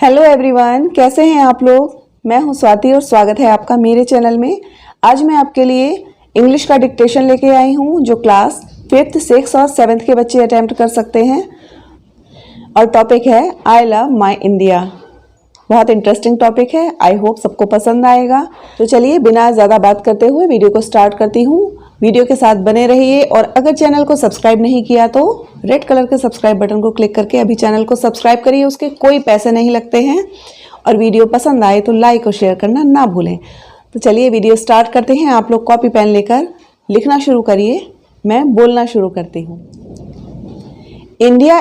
Hello everyone, कैसे हैं आप लोग। मैं हूं स्वाति और स्वागत है आपका मेरे चैनल में। आज मैं आपके लिए इंग्लिश का डिक्टेशन लेके आई हूं जो क्लास 5th, 6th और 7th के बच्चे अटेम्प्ट कर सकते हैं। और टॉपिक है आई लव माई इंडिया। बहुत इंटरेस्टिंग टॉपिक है, आई होप सबको पसंद आएगा। तो चलिए बिना ज़्यादा बात करते हुए वीडियो को स्टार्ट करती हूँ। वीडियो के साथ बने रहिए और अगर चैनल को सब्सक्राइब नहीं किया तो रेड कलर के सब्सक्राइब बटन को क्लिक करके अभी चैनल को सब्सक्राइब करिए। उसके कोई पैसे नहीं लगते हैं। और वीडियो पसंद आए तो लाइक और शेयर करना ना भूलें। तो चलिए वीडियो स्टार्ट करते हैं। आप लोग कॉपी पेन लेकर लिखना शुरू करिए, मैं बोलना शुरू करती हूँ। India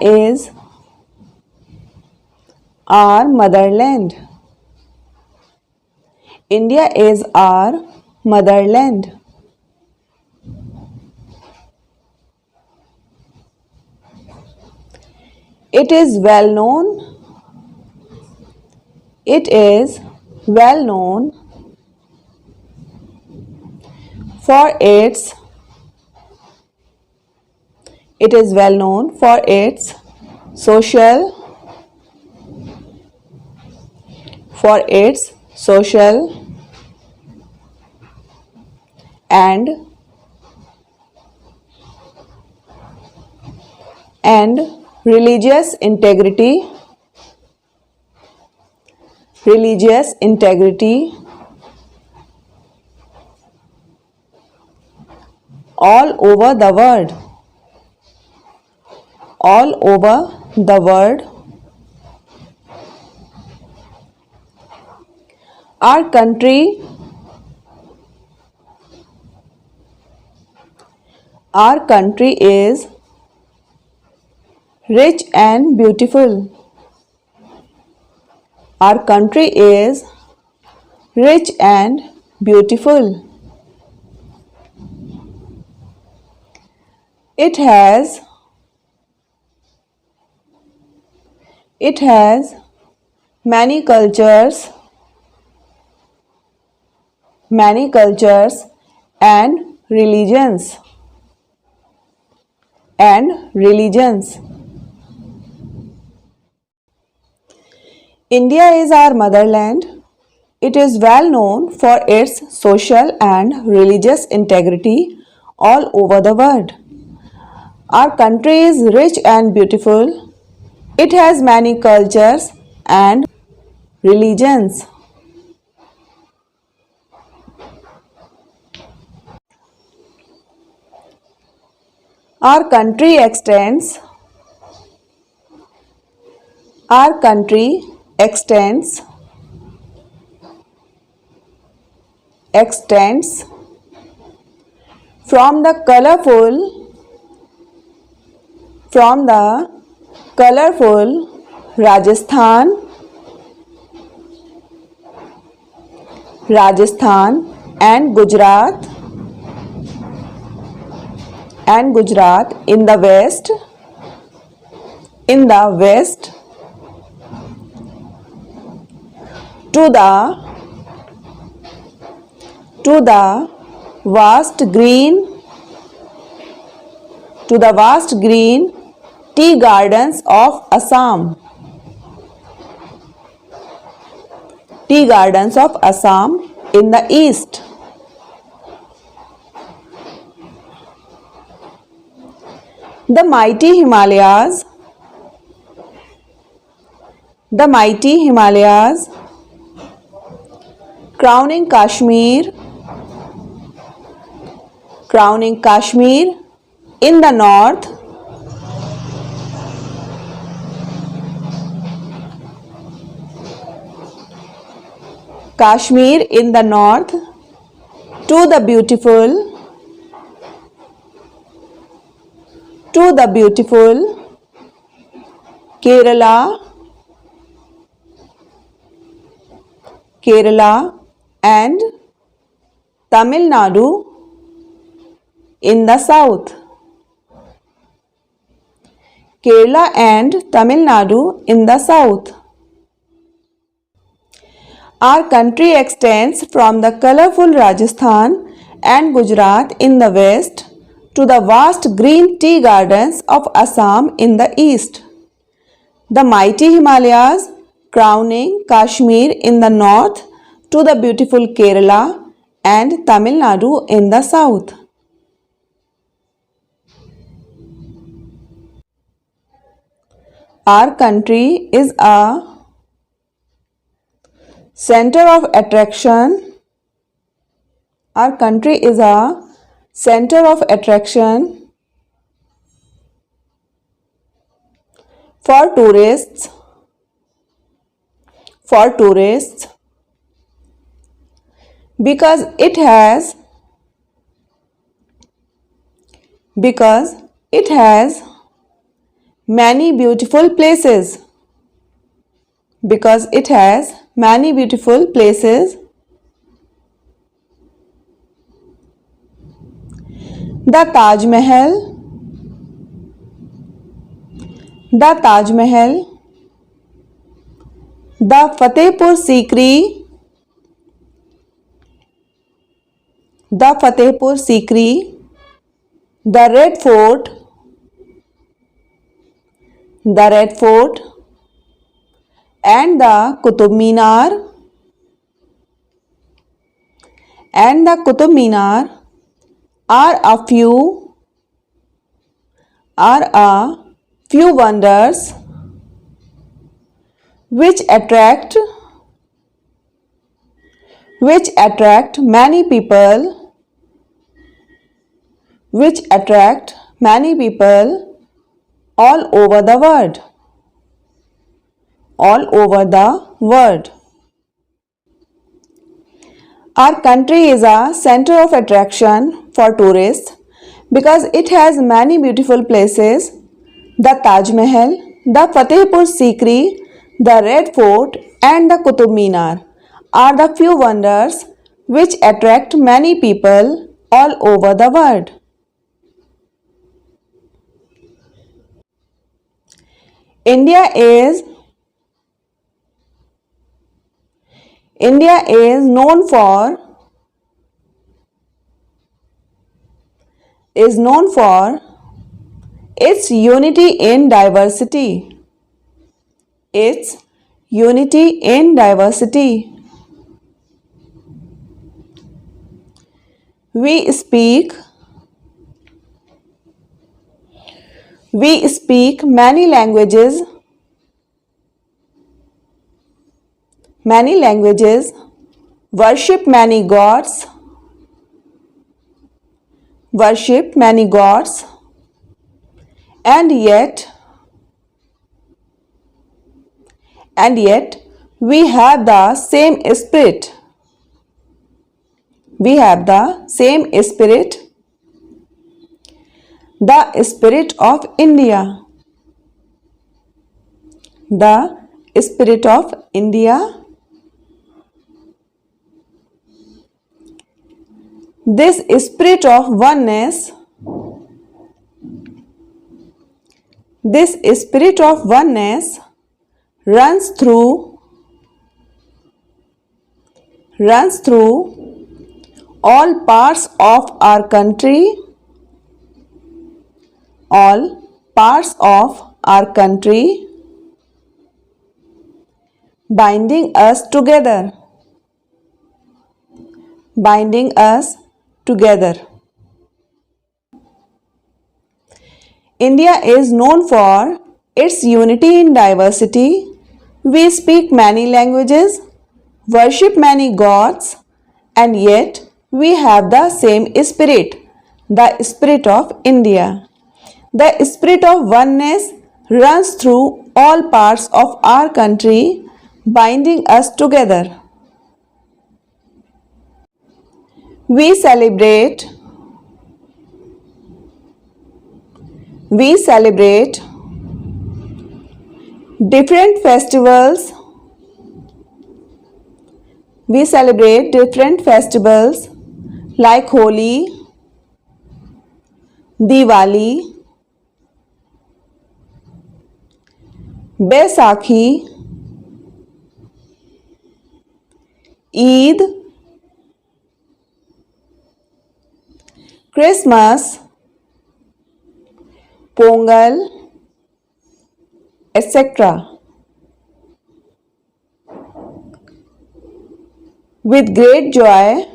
is our motherland. India is our motherland. It is well known. It is well known for its. It is well known for its social. For its social and religious integrity all over the world. Our country is rich and beautiful. Our country is rich and beautiful. It has many cultures and religions. India is our motherland. It is well known for its social and religious integrity all over the world. Our country is rich and beautiful. It has many cultures and religions. Our country extends from the colorful Rajasthan and Gujarat in the west to the vast green tea gardens of Assam. In the east. The mighty Himalayas crowning Kashmir in the north. To the beautiful Kerala and Tamil Nadu in the south. Our country extends from the colorful Rajasthan and Gujarat in the west to the vast green tea gardens of Assam in the east, the mighty Himalayas crowning Kashmir in the north, to the beautiful Kerala and Tamil Nadu in the south. Our country is a center of attraction. Our country is a center of attraction for tourists. Because it has many beautiful places. Because it has many beautiful places. The Taj Mahal, the Fatehpur Sikri, the Red Fort, and the Qutub Minar are a few wonders which attract many people all over the world. Our country is a center of attraction for tourists because it has many beautiful places. The Taj Mahal, the Fatehpur Sikri, the Red Fort and the Qutub Minar are the few wonders which attract many people all over the world. India is known for its unity in diversity. We speak many languages, worship many gods, and yet we have the same spirit. The spirit of India. This spirit of oneness runs through all parts of our country, binding us together. India is known for its unity in diversity. We speak many languages, worship many gods, and yet we have the same spirit, the spirit of India. The spirit of oneness runs through all parts of our country, binding us together. We celebrate different festivals. Like Holi, Diwali, Baisakhi, Eid, Christmas, Pongal, etc. With great joy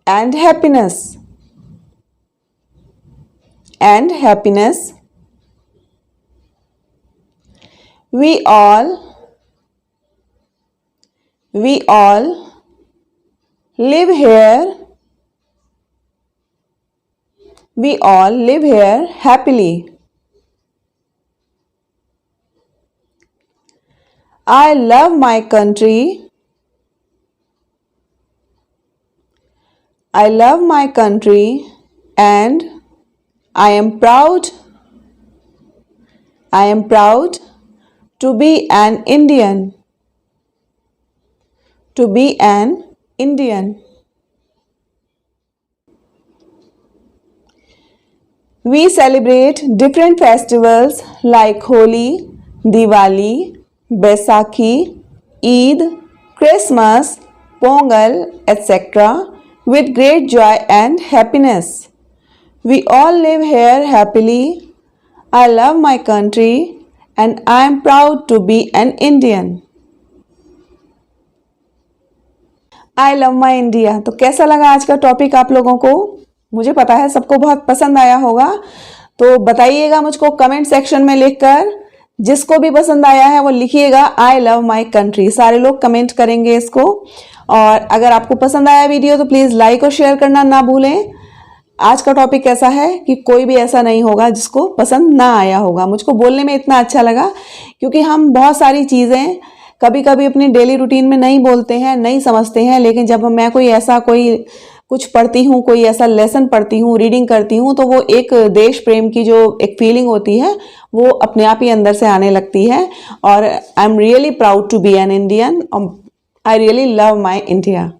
and happiness, we all live here happily. I love my country. And I am proud to be an Indian. We celebrate different festivals like Holi, Diwali, Baisakhi, Eid, Christmas, Pongal, etc. with great joy and happiness. We all live here happily. I love my country and I am proud to be an Indian. I love my India. तो कैसा लगा आज का topic आप लोगों को? मुझे पता है सबको बहुत पसंद आया होगा, तो बताइएगा मुझको कमेंट सेक्शन में लिखकर। जिसको भी पसंद आया है वो लिखिएगा आई लव माई कंट्री। सारे लोग कमेंट करेंगे इसको। और अगर आपको पसंद आया वीडियो तो प्लीज़ लाइक और शेयर करना ना भूलें। आज का टॉपिक ऐसा है कि कोई भी ऐसा नहीं होगा जिसको पसंद ना आया होगा। मुझको बोलने में इतना अच्छा लगा क्योंकि हम बहुत सारी चीज़ें कभी कभी अपनी डेली रूटीन में नहीं बोलते हैं, नहीं समझते हैं, लेकिन जब मैं कोई कुछ पढ़ती हूँ, कोई ऐसा लेसन पढ़ती हूँ, रीडिंग करती हूँ, तो वो एक देश प्रेम की जो एक फीलिंग होती है वो अपने आप ही अंदर से आने लगती है। और I am really proud to be an Indian. I really love my India.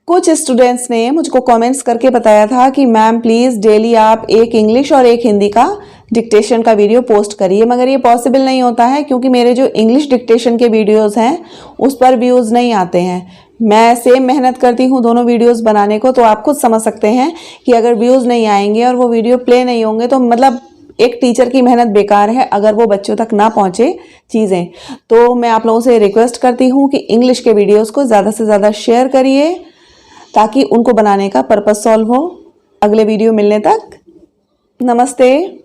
कुछ स्टूडेंट्स ने मुझको कमेंट्स करके बताया था कि मैम प्लीज़ डेली आप एक इंग्लिश और एक हिंदी का डिक्टेशन का वीडियो पोस्ट करिए, मगर ये पॉसिबल नहीं होता है क्योंकि मेरे जो इंग्लिश डिक्टेशन के वीडियोस हैं उस पर व्यूज़ नहीं आते हैं। मैं सेम मेहनत करती हूँ दोनों वीडियोस बनाने को, तो आप खुद समझ सकते हैं कि अगर व्यूज़ नहीं आएंगे और वो वीडियो प्ले नहीं होंगे तो मतलब एक टीचर की मेहनत बेकार है अगर वो बच्चों तक ना पहुँचे चीज़ें। तो मैं आप लोगों से रिक्वेस्ट करती हूँ कि इंग्लिश के वीडियोज़ को ज़्यादा से ज़्यादा शेयर करिए ताकि उनको बनाने का पर्पस सॉल्व हो। अगले वीडियो मिलने तक नमस्ते।